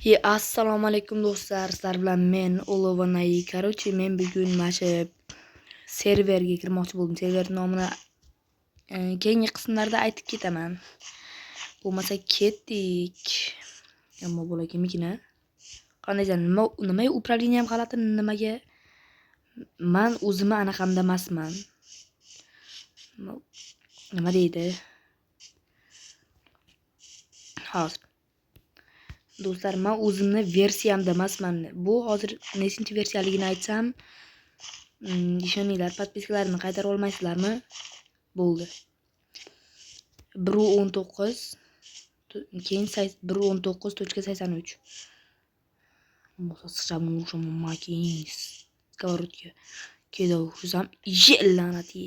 Assalomu alaykum do'stlar. Sizlar bilan men Ulovanay. Короче, men bugun mana shu serverga kirmoqchi bo'ldim. Server nomini keyingi qismlarda aytib ketaman. Bo'lmasa ketdik. Ammo bo'lakamikina. Qandaysan, nima upravlение ham g'alati, nimaga? Men o'zimni anaqamda emasman. Nima deydi? Hozir do'stlar, men o'zimni versiyamda emasman. Bu hozir nechinchi versiyaligini aytsam, ishoninglar, podpiskalarni qaytarib olmaysizlarmi? Bo'ldi. 1.19 keyin 1.19.83. Мусорщам макинис. Сковородка. Кидал хузам желанати.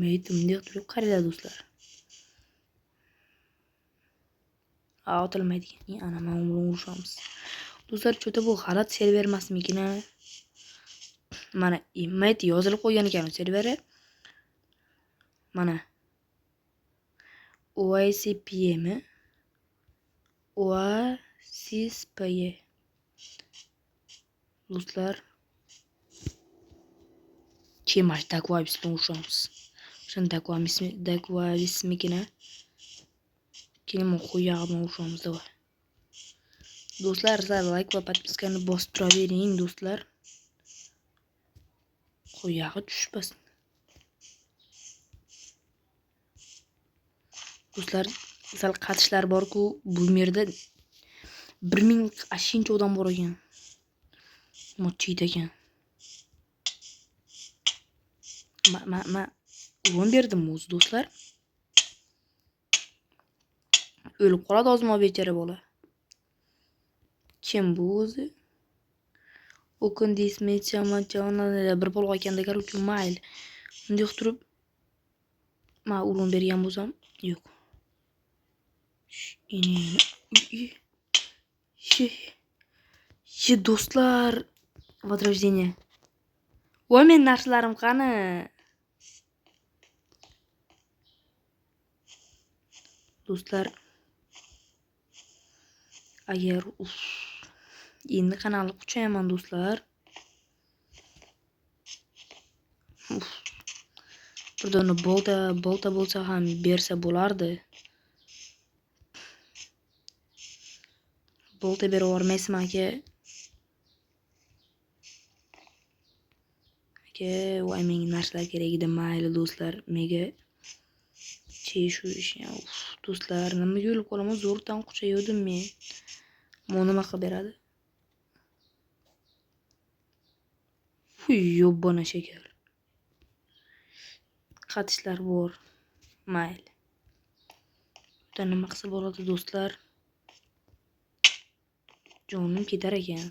Meytimde oturup qaraylar do'stlar. Otilmaydi. Ana men bilan urushamiz. Do'stlar, cho'ta bu g'alat server emasmikin? Mana invite yozilib qo'ygan ekan serveri. Mana OICPM OASISPY. Do'stlar, kemash takvabis bilan urushamiz. O'shan takvabismikina. Keyin qo'yag'i bilan urushamiz davay. Do'stlar, sizlar like va podpiskani bosib turavering do'stlar. Qo'yag'i tushmasin. Do'stlar, sal qatishlar bor-ku, bu yerda 1080 odam bor ekan. Mochiydi ekan. Ma urun berdim o'zi do'stlar. O'lib qoladi ozmo bechara bola. Kim bu o'zi? Open this match bir bol qo'yganda короче mayl. Bunday turib men urun bergan bo'lsam, yo'q. Do'stlar, возрождение. Voy, men narsalarim qani? Do'stlar, agar endi qanaqalik quchayaman do'stlar. Birdoni bolta bo'lsa ham bersa bo'lardi. Bolta berib yubormaysizmi aka? Voy, menga narsalar kerak edi, mayli do'stlar. Menga shu ish. Do'stlar, nimaga o'lib qolaman? Zo'rdan quchaydim men. Mo nima qilib beradi? Yo'bona shekar. Qatishlar bor. Mayli. Bunda nima qilsa bo'ladi do'stlar? Jonim ketar ekan.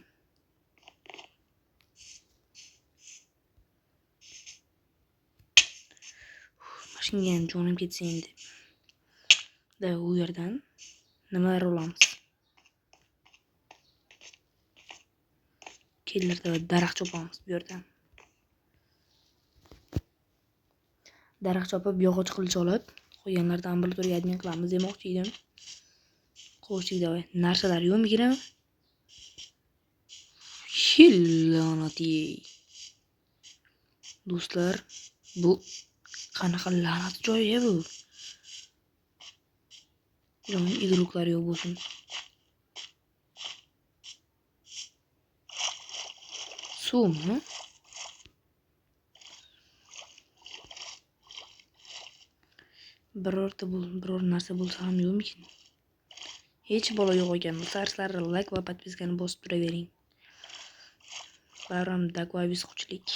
Mashinaga ham jonim ketsa endi. Da u yerdan nimalar olamiz? Kellarda daraxt chopamiz bu yerdan. Daraxt chopib, yog'och qilich olib, qo'yganlardan bir turga admin qilamiz demoqchi edim. Qo'shdik davay. Narsalar yo'qmi? Shillanati. Do'stlar, bu qanaqa la'nat joy bu? Ularning idroklari yo'q bo'lsin. Suvmi? Biror narsa bo'lsa ham yo'qmikin? Hech bola yo'q ekan. Sizlar like va podpiskani bosib turavering. Baram takvabis quchlik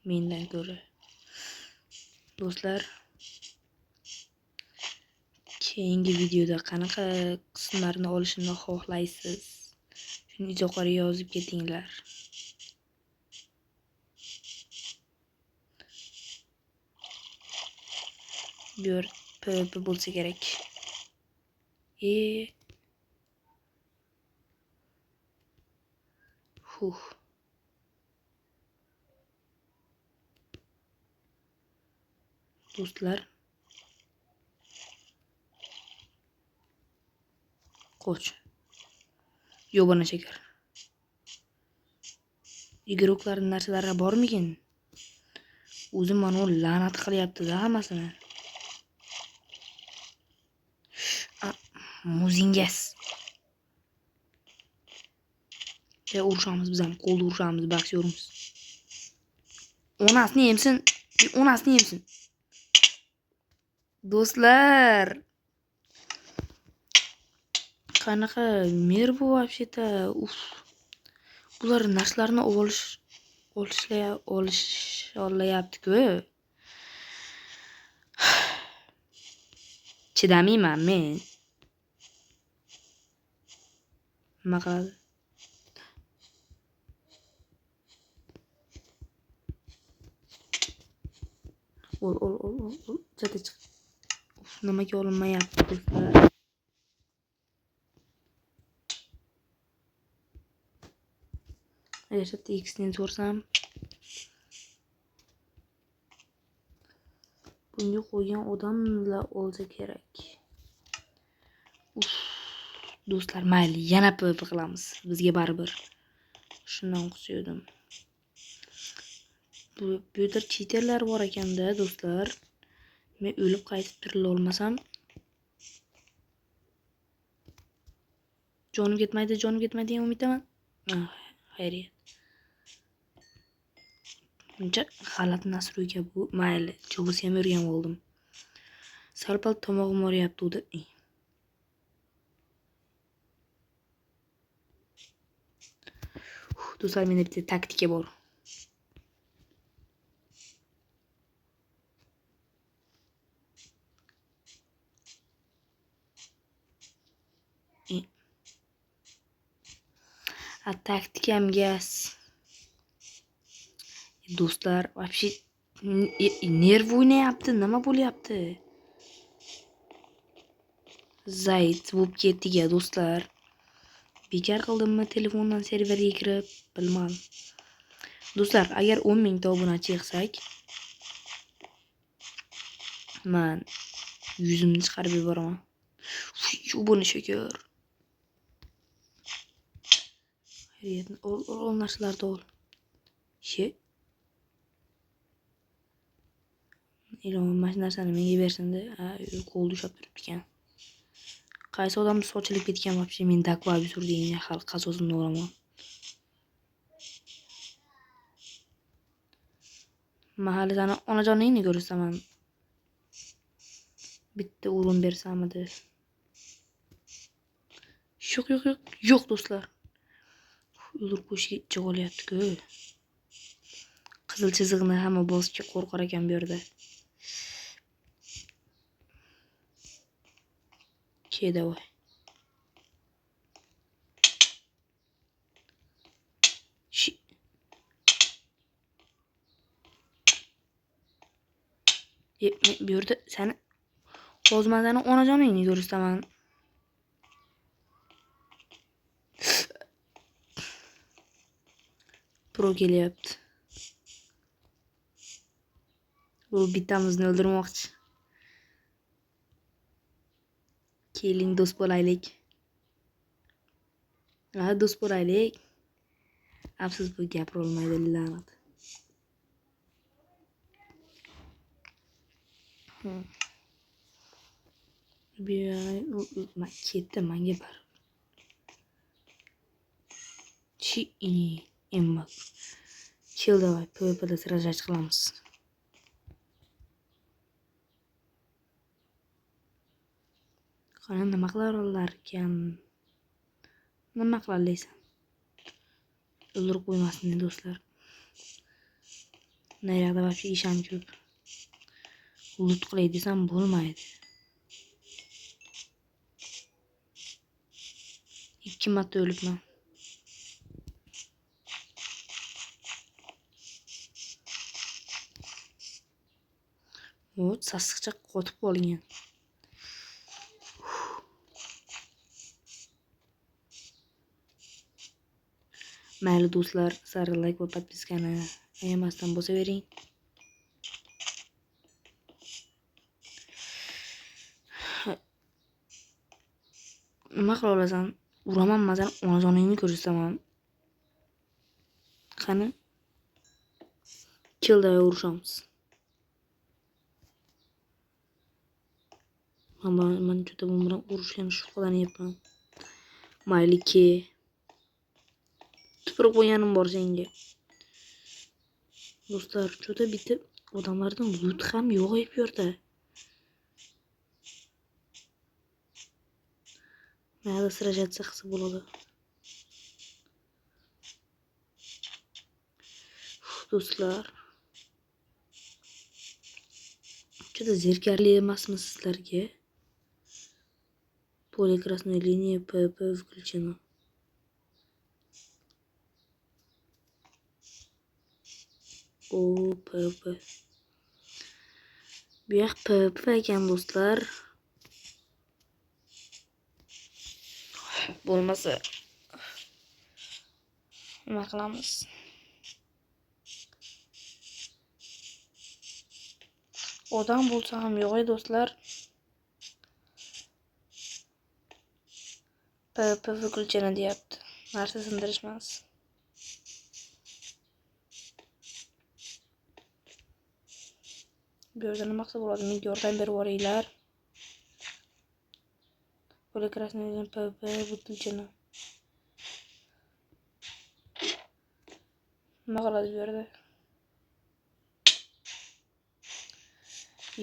mendan ko'ra. Do'stlar, keyingi videoda qanaqa qismlarni olishimni xohlaysiz? Shuni izohlarga yozib ketinglar. Bu yer PvP bo'lsa kerak. Do'stlar, Qo'ch. Yobona shakar. Igroklarning narsalari bormikin? O'zim mana u la'nat qilyapti-da hammasini. Muzingas. Urushamiz biz ham, qo'lda urushamiz, boksyorimiz. Onasini yemsin. Onasini yemsin. Do'stlar. Qanaqa mer bu вообще-то. Bular narsalarni olishyapti-ku. Chidamayman men. Nima qiladi? Ol. Jata chiq. Nimaga olinmayapti do'stlar? Yashab X'ni so'rsam. Bunga qo'ygan odamlar olsa kerak. Do'stlar, mayli, yana PvP qilamiz. Bizga baribir. Shundan qusiydim. Bu yerda cheaterlar bor ekanda, do'stlar. Men o'lib qaytib tirila olmasam, jonim ketmaydi degan umiddaman. Xayriyat. Buncha g'alati nastroyga bu, mayli, cho'bisi ham o'rgan oldim. Sal-pal tomog'im og'riyapti udi. Do'stlar, menda bitta taktika bor. Taktikam gaz. Do'stlar, вообще nerv o'ynayapti, nima bo'lyapti? Zayd bo'lib ketdi-ga, do'stlar. Bekar qildimmi telefondan serverga kirib, bilmadim. Do'stlar, agar 10 mingta obunachi yig'sak, men yuzimni chiqarib yuboraman. Obuna shakar. Xayriyatni ol narsalarni ol. Ilon mana shu narsani menga bersin-da. Qo'lda ushlab turibdi ekan. Qaysi odam sochilib ketgan вообще, men dakva absur degan xalq qasosini olaman. Mahalla sana onajoningni ko'rsaman. Bitta o'rin bersamidi? Yo'q do'stlar. Ular qo'shga jig'olyapti-ku. Qizil chiziqni hamma bosishga qo'rqar ekan bu yerda. Давай. Bu yerda seni hozmazani onajoningni ko'rsaman. Pro kelyapti. Bu bittamizni o'ldirmoqchi. Keling do'st bo'laylik. Do'st bo'laylik. Afsus, bu gapira olmaydi, la'nat. Ketdi, menga bar. Emma. Chill, давай, PvP'da sirajach qilamiz. Qani nima qilar ekan? Nima qilalaysan? O'ldirib qo'ymasin do'stlar. Nayroqda вообще isham ko'p. Lut qilay desam bo'lmaydi. 2 marta o'libman. Sassiqcha qotib qolgan. Mayli do'stlar, sari like va podpiskani ayamasdan bosavering. nima qila olasan? Uraman mazan onajoningni ko'rsataman. Qani? Kelda urishamiz. Men juda bu bilan urushgan shug'ullanyapman. Mayli ke. Tupurib qo'yganim bor senga. Do'stlar, juda bitib odamlardan loot ham yo'g'ib yurdi. Mayli sirajatsa qilsa bo'ladi. Do'stlar, juda zerkarli emasmi sizlarga? Поле красной линии ПВП включено. O PVP. Bu yoq PVP ekan do'stlar. Bo'lmasa nima qilamiz? Odam bo'lsa ham yo'q do'stlar. PVP включено deyapti. Narsa sindirishmas. Bu yerda nima qilsa bo'ladi? Menga yordam berib yuboringlar. Поле красной линии PVP включено. Nima qiladi bu yerda?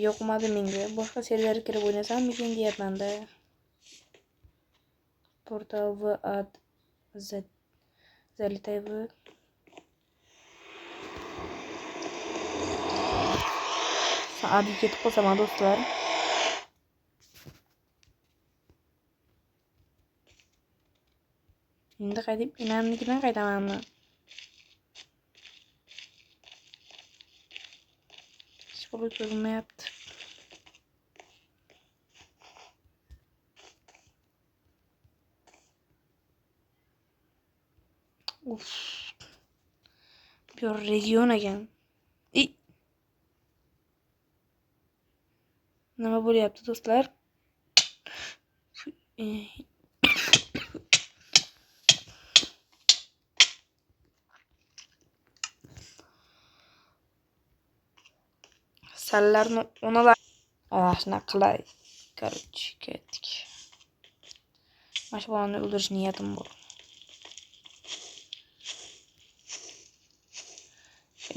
Yoqmadi menga. Boshqa serverga kirib o'ynasammikin deyapman-da. Portal v ad залетай в Saatga ketib qolsam do'stlar. Endi qaytib inamnikidan qaytamanmi? Hech qolib ko'rinmayapti. Uf. Bu region ekan. Nima bo'lyapti do'stlar? Sallarni onalar. Shunaqa qilay. Короче, ketdik. Mana shu bolani o'ldirish niyatim bor.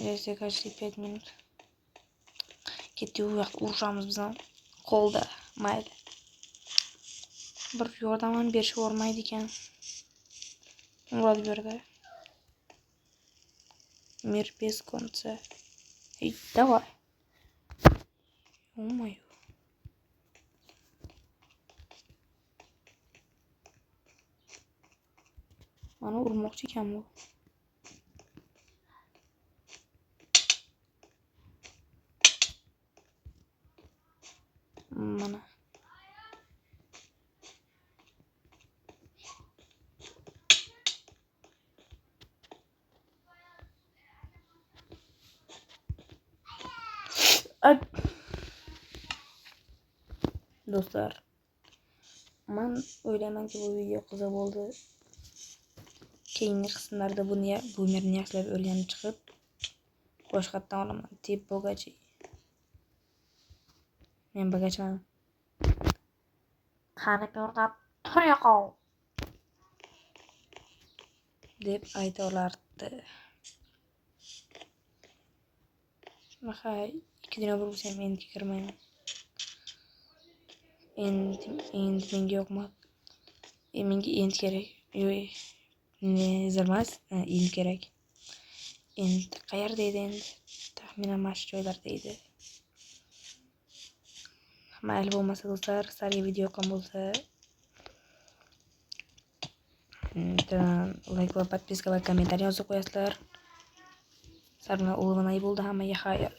Neyse kaçtı 5 minut. Ketdi u yoqda urushamiz biz ham. Qo'lda, mayli. Bir yordam ham berishib yormaydi ekan. Uradi bu yerda. Мир без конца. Ey, давай. Ё-моё. Mana urmoqchi ekan bu. Mana. Do'stlar, men o'ylaymanki bu video qiziq bo'ldi. Keyingi qismlarda bu yerni yaxshilab o'rganib chiqib, boshqatdan olaman. Tip bogachi. Men bogachiman. Qani ko'rdan tur yo'qol deb ayta olardi. Shunaqa 2 dunyo bir bo'lsa ham endi kirmayman. Endi menga yo'qmadi. Menga endi kerak. Yo'q. Ne zilmas, endi kerak. Endi qayerda edi endi? Taxminan mana shu joylarda edi. Mayli bo'lmasa do'stlar, sizlarga video yoqqan bo'lsa, like va podpiska va kommentariy yozib qo'yasizlar. Sizlar bilan o'g'il bo'ldi, hammaga xayr.